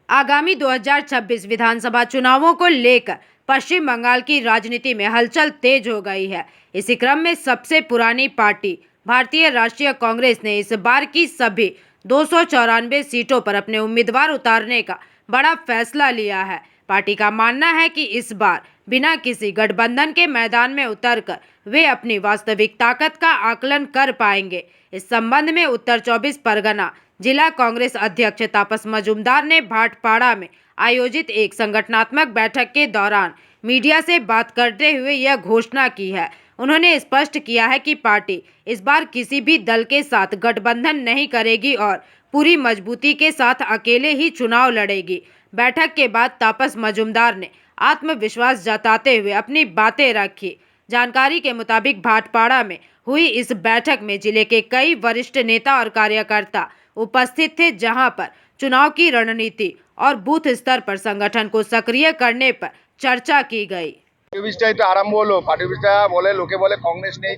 आगामी 2026 विधानसभा चुनावों को लेकर पश्चिम बंगाल की राजनीति में हलचल तेज हो गई है। इसी क्रम में सबसे पुरानी पार्टी भारतीय राष्ट्रीय कांग्रेस ने इस बार की सभी 294 सीटों पर अपने उम्मीदवार उतारने का बड़ा फैसला लिया है। पार्टी का मानना है कि इस बार बिना किसी गठबंधन के मैदान में उतरकर वे अपनी वास्तविक ताकत का आकलन कर पाएंगे। इस संबंध में उत्तर 24 परगना जिला कांग्रेस अध्यक्ष तापस मजूमदार ने भाटपाड़ा में आयोजित एक संगठनात्मक बैठक के दौरान मीडिया से बात करते हुए यह घोषणा की है। उन्होंने स्पष्ट किया है कि पार्टी इस बार किसी भी दल के साथ गठबंधन नहीं करेगी और पूरी मजबूती के साथ अकेले ही चुनाव लड़ेगी। बैठक के बाद तापस मजूमदार ने आत्मविश्वास जताते हुए अपनी बातें रखी। जानकारी के मुताबिक भाटपाड़ा में हुई इस बैठक में जिले के कई वरिष्ठ नेता और कार्यकर्ता उपस्थित थे, जहां पर चुनाव की रणनीति और बूथ स्तर पर संगठन को सक्रिय करने पर चर्चा की गई। আরম্ভ হলো পার্টি অফিসটা বলে লোকে বলে কংগ্রেস নেই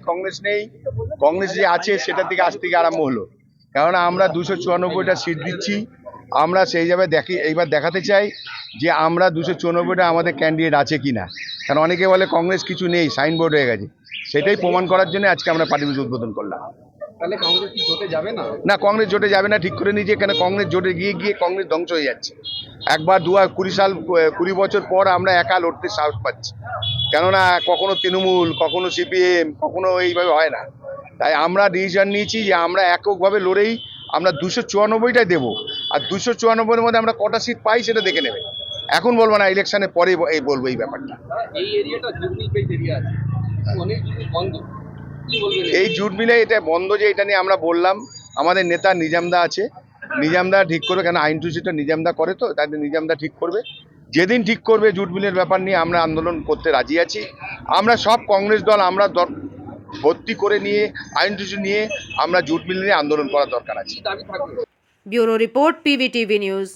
কংগ্রেস যে আছে সেটা থেকে আজ থেকে আরম্ভ হলো। কারণ আমরা 294টা সিট দিচ্ছি, আমরা সেই যাবে দেখি এইবার দেখাতে চাই যে আমরা 294টা আমাদের ক্যান্ডিডেট আছে কিনা। কারণ অনেকে বলে কংগ্রেস কিছু নেই, সাইনবোর্ড হয়ে গেছে, সেটাই প্রমাণ করার জন্য আজকে আমরা পার্টি অফিস উদ্বোধন করলাম। তাহলে কংগ্রেস কি জোটে যাবে না? না, কংগ্রেস জোটে যাবে না, ঠিক করে নিয়েছে। কেন কংগ্রেস জোটে গিয়ে গিয়ে কংগ্রেস ধ্বংস হয়ে যাচ্ছে। একবার 20 বছর পর আমরা একা লড়তে সাহস পাচ্ছি। কেননা কখনো তৃণমূল, কখনো সিপিএম, কখনো এইভাবে হয় না। তাই আমরা ডিসিশন নিয়েছি যে আমরা এককভাবে লড়েই আমরা 294টাই দেবো। আর 294-এর মধ্যে আমরা কটা সিট পাই সেটা দেখে নেবে। এখন বলবো না, ইলেকশনের পরে এই বলবো এই ব্যাপারটা। এই এরিয়াটা জুটমিল বেস এরিয়া আছে, অনেক বন্ধ। এই জুট মিলে এটা বন্ধ যে এটা নিয়ে আমরা বললাম, আমাদের নেতা নিজামদা আছে, নিজামদা ঠিক করবে। কেন আইন টুসিটা নিজামদা করে, তো তাই নিজামদা ঠিক করবে। যেদিন ঠিক করবে জুট মিলের ব্যাপার নিয়ে আমরা আন্দোলন করতে রাজি আছি। আমরা সব কংগ্রেস দল আমরা ভর্তি করে নিয়ে আইন টুসি নিয়ে আমরা জুট মিল নিয়ে আন্দোলন করার দরকার আছে। Bureau report, PVTV news.